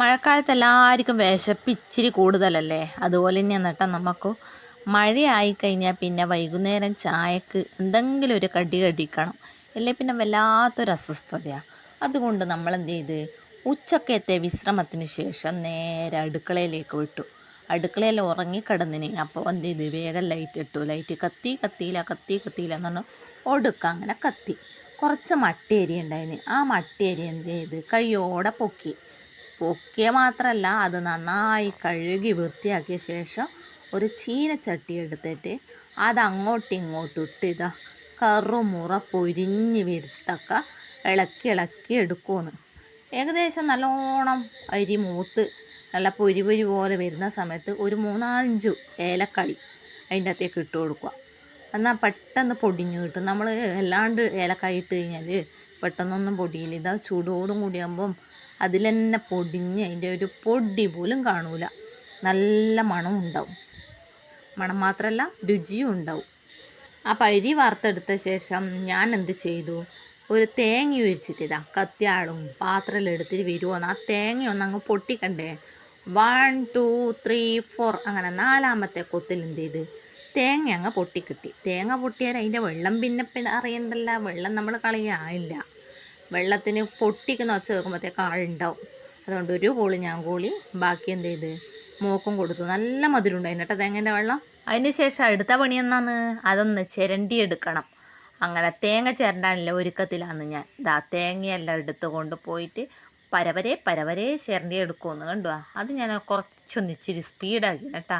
മഴക്കാലത്ത് എല്ലാവർക്കും വിശപ്പ് ഇച്ചിരി കൂടുതലല്ലേ? അതുപോലെ തന്നെയാണ് കേട്ടോ നമുക്ക്. മഴയായി കഴിഞ്ഞാൽ പിന്നെ വൈകുന്നേരം ചായക്ക് എന്തെങ്കിലും ഒരു കടി കടിക്കണം, അല്ലേ പിന്നെ വല്ലാത്തൊരു അസ്വസ്ഥതയാണ്. അതുകൊണ്ട് നമ്മൾ എന്ത് ചെയ്ത് ഉച്ചക്കത്തെ വിശ്രമത്തിന് ശേഷം നേരെ അടുക്കളയിലേക്ക് വിട്ടു. അടുക്കളയിൽ ഉറങ്ങിക്കിടന്നിന്. അപ്പോൾ എന്ത് ചെയ്ത് വേഗം ലൈറ്റ് ഇട്ടു. ലൈറ്റ് കത്തിയില്ല എന്ന് പറഞ്ഞാൽ ഒടുക്ക അങ്ങനെ കത്തി. കുറച്ച് മട്ടേരി ഉണ്ടായിന്. ആ മട്ടേരി എന്ത് ചെയ്ത് കയ്യോടെ പൊക്കിയ മാത്രമല്ല, അത് നന്നായി കഴുകി വൃത്തിയാക്കിയ ശേഷം ഒരു ചീനച്ചട്ടി എടുത്തിട്ട് അത് അങ്ങോട്ടും ഇങ്ങോട്ടും ഇട്ട് ഇതാ കറുമുറ പൊരിഞ്ഞ് വരുത്തക്ക ഇളക്കി എടുക്കുമെന്ന്. ഏകദേശം നല്ലോണം അരി മൂത്ത് നല്ല പൊരി പോലെ വരുന്ന സമയത്ത് ഒരു 3-5 ഏലക്കായി അതിൻ്റെ അകത്തേക്ക് ഇട്ട് കൊടുക്കുക. എന്നാൽ പെട്ടെന്ന് പൊടിഞ്ഞ് കിട്ടും. നമ്മൾ അല്ലാണ്ട് ഏലക്കായി ഇട്ട് കഴിഞ്ഞാൽ പെട്ടെന്നൊന്നും പൊടിയില്ല. ഇതാ ചൂടോടും കൂടിയാകുമ്പം അതിൽ തന്നെ പൊടിഞ്ഞ് അതിൻ്റെ ഒരു പൊടി പോലും കാണൂല. നല്ല മണവും ഉണ്ടാവും. മണം മാത്രമല്ല രുചിയും ഉണ്ടാവും. ആ അരി വറുത്തെടുത്ത ശേഷം ഞാൻ എന്ത് ചെയ്തു, ഒരു തേങ്ങ ഒഴിച്ചിട്ടിതാ കത്തിയാളും പാത്രത്തിലെടുത്തിട്ട് വരുമോന്ന് ആ തേങ്ങ ഒന്നങ്ങ് പൊട്ടിക്കണ്ടേ. 1 2 3 4 അങ്ങനെ 4ാമത്തെ കൊത്തിൽ എന്ത് ചെയ്ത് തേങ്ങ അങ്ങ് പൊട്ടിക്കിട്ടി. തേങ്ങ പൊട്ടിയാൽ അതിൻ്റെ വെള്ളം പിന്നെ അറിയണ്ടല്ല. വെള്ളം നമ്മൾ കളയാനില്ല. വെള്ളത്തിന് പൊട്ടിക്കുന്ന ഒച്ച വെക്കുമ്പോഴത്തേക്ക് ആളുണ്ടാവും. അതുകൊണ്ട് ഒരു കോളി ഞാൻ കോളി ബാക്കി എന്ത് ചെയ്ത് മോക്കും കൊടുത്തു. നല്ല മധുരമുണ്ട് അതിൻ്റെ തേങ്ങേൻ്റെ വെള്ളം. അതിന് ശേഷം അടുത്ത പണി എന്നാന്ന് അതൊന്ന് ചിരണ്ടി എടുക്കണം. അങ്ങനെ തേങ്ങ ചിരണ്ടാനില്ല ഒരുക്കത്തിലാണ് ഞാൻ. ഇതാ തേങ്ങയെല്ലാം എടുത്ത് കൊണ്ട് പോയിട്ട് പരവരെ ചിരണ്ടി എടുക്കുമെന്ന് കണ്ടുവാ. അത് ഞാൻ കുറച്ചൊന്ന് ഇച്ചിരി സ്പീഡാക്കി കേട്ടാ.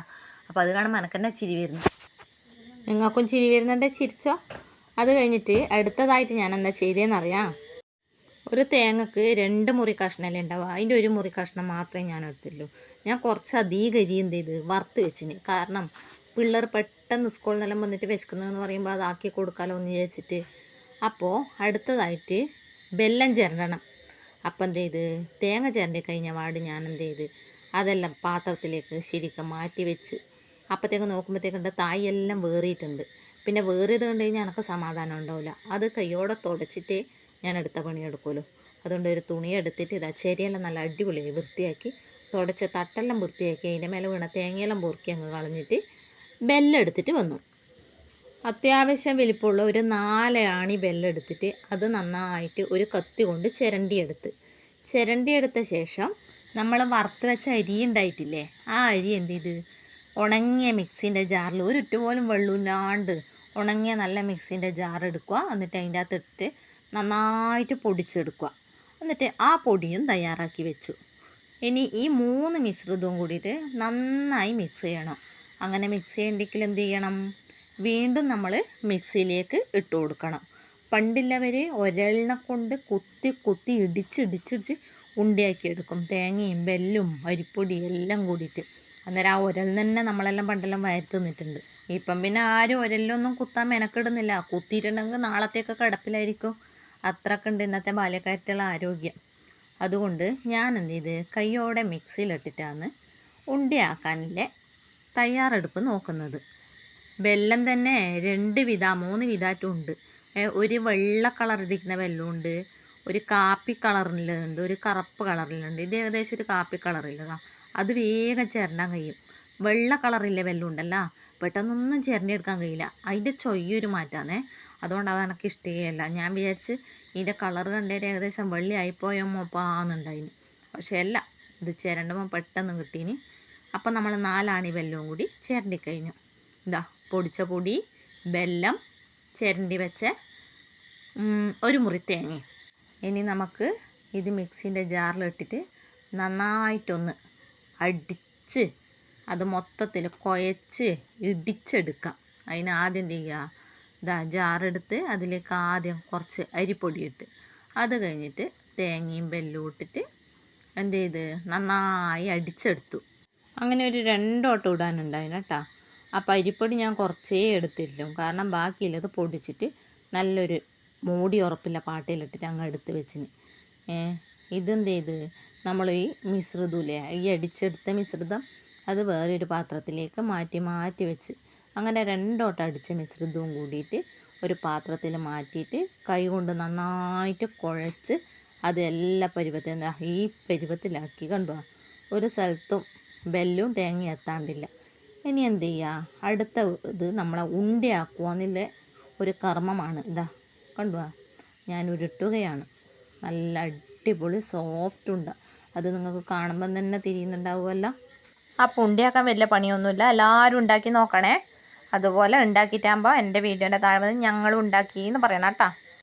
അപ്പോൾ അത് കാണുമ്പോൾ എനിക്കെന്നെ ചിരി വരുന്നു. നിങ്ങൾക്കും ചിരി വരുന്നുണ്ട്, ചിരിച്ചോ. അത് കഴിഞ്ഞിട്ട് അടുത്തതായിട്ട് ഞാൻ എന്താ ചെയ്തതെന്നറിയാം. ഒരു തേങ്ങക്ക് 2 മുറി കഷ്ണമല്ലേ ഉണ്ടാവുക. അതിൻ്റെ 1 മുറി കഷ്ണം മാത്രമേ ഞാൻ എടുത്തുള്ളൂ. ഞാൻ കുറച്ച് അധികം അരി എന്ത് ചെയ്ത് വറുത്ത് വെച്ചിന്. കാരണം പിള്ളേർ പെട്ടെന്ന് സ്കൂളിൽ നിന്നെല്ലാം വന്നിട്ട് വിശക്കുന്നതെന്ന് പറയുമ്പോൾ അതാക്കി കൊടുക്കാമല്ലോ എന്ന് വിചാരിച്ചിട്ട്. അപ്പോൾ അടുത്തതായിട്ട് വെല്ലം ചിരണ്ടണം. അപ്പം എന്ത് ചെയ്ത് തേങ്ങ ചിരണ്ടി കഴിഞ്ഞ പാട് ഞാൻ എന്ത് ചെയ്ത് അതെല്ലാം പാത്രത്തിലേക്ക് ശരിക്കും മാറ്റി വെച്ച്. അപ്പോഴത്തേക്ക് നോക്കുമ്പോഴത്തേക്കുണ്ട് തായി എല്ലാം വേറിയിട്ടുണ്ട്. പിന്നെ വേറിയത് കണ്ടു കഴിഞ്ഞാൽ എനിക്ക് സമാധാനം ഉണ്ടാവില്ല. അത് കയ്യോടെ തുടച്ചിട്ടേ ഞാൻ അടുത്ത പണിയെടുക്കുമല്ലോ. അതുകൊണ്ട് ഒരു തുണി എടുത്തിട്ട് ഇതാ ചെരിയെല്ലാം നല്ല അടിപൊളിയായി വൃത്തിയാക്കി തുടച്ച തട്ടെല്ലാം വൃത്തിയാക്കി അതിൻ്റെ മേലെ വീണ തേങ്ങയെല്ലാം പൊറുക്കി അങ്ങ് കളഞ്ഞിട്ട് ബെല്ലെടുത്തിട്ട് വന്നു. അത്യാവശ്യം വലിപ്പമുള്ള ഒരു 4 ആണി ബെല്ലെടുത്തിട്ട് അത് നന്നായിട്ട് ഒരു കത്തി കൊണ്ട് ചിരണ്ടിയെടുത്ത ശേഷം നമ്മൾ വറുത്ത് വെച്ച അരി ഉണ്ടായിട്ടില്ലേ, ആ അരി എന്ത് ചെയ്ത് ഉണങ്ങിയ മിക്സിൻ്റെ ജാറിൽ ഒരിട്ട് പോലും വെള്ളമില്ലാണ്ട് ഉണങ്ങിയ നല്ല മിക്സിൻ്റെ ജാർ എടുക്കുക. എന്നിട്ട് അതിൻ്റെ അകത്തിട്ട് നന്നായിട്ട് പൊടിച്ചെടുക്കുക. എന്നിട്ട് ആ പൊടിയും തയ്യാറാക്കി വെച്ചു. ഇനി ഈ 3 മിശ്രിതവും കൂടിയിട്ട് നന്നായി മിക്സ് ചെയ്യണം. അങ്ങനെ മിക്സ് ചെയ്യണ്ടെങ്കിൽ എന്ത് ചെയ്യണം, വീണ്ടും നമ്മൾ മിക്സിയിലേക്ക് ഇട്ട് കൊടുക്കണം. പണ്ടുള്ളവർ ഒരളിനെ കൊണ്ട് കുത്തി ഇടിച്ച് ഉണ്ടയാക്കി എടുക്കും. തേങ്ങയും വെല്ലും അരിപ്പൊടി എല്ലാം കൂടിയിട്ട്. അന്നേരം ആ ഉരലിൽ തന്നെ നമ്മളെല്ലാം പണ്ടെല്ലാം വയറ് തിന്നിട്ടുണ്ട്. ഇപ്പം പിന്നെ ആരും ഉരലിലൊന്നും കുത്താൻ മെനക്കിടുന്നില്ല. കുത്തിയിട്ടുണ്ടെങ്കിൽ നാളത്തേക്ക് കിടപ്പിലായിരിക്കും. അത്രയ്ക്ക് ഉണ്ട് ഇന്നത്തെ ബാല്യക്കാരത്തുള്ള ആരോഗ്യം. അതുകൊണ്ട് ഞാൻ എന്ത് ചെയ്ത് കയ്യോടെ മിക്സിയിലിട്ടിട്ടാണ് ഉണ്ടയാക്കാനില്ലേ തയ്യാറെടുപ്പ് നോക്കുന്നത്. വെല്ലം തന്നെ 2 വിധം 3 വിധമായിട്ടുണ്ട്. ഒരു വെള്ള കളറിരിക്കുന്ന വെല്ലമുണ്ട്, ഒരു കാപ്പി കളറിലുണ്ട്, ഒരു കറുപ്പ് കളറിലുണ്ട്. ഇത് ഏകദേശം ഒരു കാപ്പി കളറില്ലതാ. അത് വേഗം ചിരണ്ടാൻ കഴിയും. വെള്ള കളറില്ല വെല്ലം ഉണ്ടല്ലോ, പെട്ടെന്നൊന്നും ചിരണ്ടിയെടുക്കാൻ കഴിയില്ല. അതിൻ്റെ ചൊയ്യൊരു മാറ്റാന്നേ. അതുകൊണ്ട് അതെനിക്ക് ഇഷ്ടമല്ല. ഞാൻ വിചാരിച്ച് ഇതിൻ്റെ കളറ് കണ്ടേര് ഏകദേശം വെള്ളി ആയിപ്പോയോ മോപ്പാന്നുണ്ടായിന്. പക്ഷേ അല്ല, ഇത് ചിരണ്ടുമ്പോൾ പെട്ടെന്ന് കിട്ടീന്. അപ്പം നമ്മൾ 4 ആണി വെല്ലവും കൂടി ചിരണ്ടി കഴിഞ്ഞു. ഇതാ പൊടിച്ച പൊടി, വെല്ലം, ചിരണ്ടി വെച്ച 1 മുറി തേങ്ങ. ഇനി നമുക്ക് ഇത് മിക്സിൻ്റെ ജാറിലിട്ടിട്ട് നന്നായിട്ടൊന്ന് അടിച്ച് അത് മൊത്തത്തിൽ കുഴച്ച് ഇടിച്ചെടുക്കാം. അതിന് ആദ്യം എന്ത് ചെയ്യുക, ഇതാ ജാറെടുത്ത് അതിലേക്ക് ആദ്യം കുറച്ച് അരിപ്പൊടി ഇട്ട് അത് കഴിഞ്ഞിട്ട് തേങ്ങയും വെല്ലവും ഇട്ടിട്ട് എന്ത് ചെയ്ത് നന്നായി അടിച്ചെടുത്തു. അങ്ങനെ ഒരു 2 ഓട്ടം ഇടാനുണ്ടായിന് കേട്ടോ. അപ്പോൾ അരിപ്പൊടി ഞാൻ കുറച്ചേ എടുത്തിട്ടുള്ളൂ. കാരണം ബാക്കിയുള്ളത് പൊടിച്ചിട്ട് നല്ലൊരു മൂടി ഉറപ്പില്ല പാട്ടയിലിട്ടിട്ട് അങ്ങ് എടുത്ത് വെച്ചിന്. ഇതെന്ത് ചെയ്ത് നമ്മൾ ഈ മിശ്രിതമില്ലേ, ഈ അടിച്ചെടുത്ത മിശ്രിതം അത് വേറൊരു പാത്രത്തിലേക്ക് മാറ്റി വെച്ച്. അങ്ങനെ 2 ഓട്ടം അടിച്ച മിശ്രിതവും കൂടിയിട്ട് ഒരു പാത്രത്തിൽ മാറ്റിയിട്ട് കൈ കൊണ്ട് നന്നായിട്ട് കുഴച്ച് അത് എല്ലാ പരുവത്തിൽ ഈ പരുവത്തിലാക്കി കണ്ടോ. ഒരു സ്ഥലത്തും ബെല്ലും തേങ്ങ എത്താണ്ടില്ല. ഇനി എന്ത് ചെയ്യുക, അടുത്ത ഇത് നമ്മളെ ഉണ്ടയാക്കുക എന്നുള്ള ഒരു കർമ്മമാണ്. ഇതാ കണ്ടോ, ഞാൻ ഉരുട്ടുകയാണ്. നല്ല അടിപൊളി സോഫ്റ്റ് ഉണ്ട. അത് നിങ്ങൾക്ക് കാണുമ്പം തന്നെ തിരിയുന്നുണ്ടാവുമല്ലോ. അപ്പോൾ ഉണ്ടയാക്കാൻ വലിയ പണിയൊന്നുമില്ല, എല്ലാവരും ഉണ്ടാക്കി നോക്കണേ. അതുപോലെ ഉണ്ടാക്കിയിട്ടാകുമ്പോൾ എൻ്റെ വീഡിയോൻ്റെ താഴെ ഞങ്ങളും ഉണ്ടാക്കി എന്ന് പറയണം കേട്ടോ.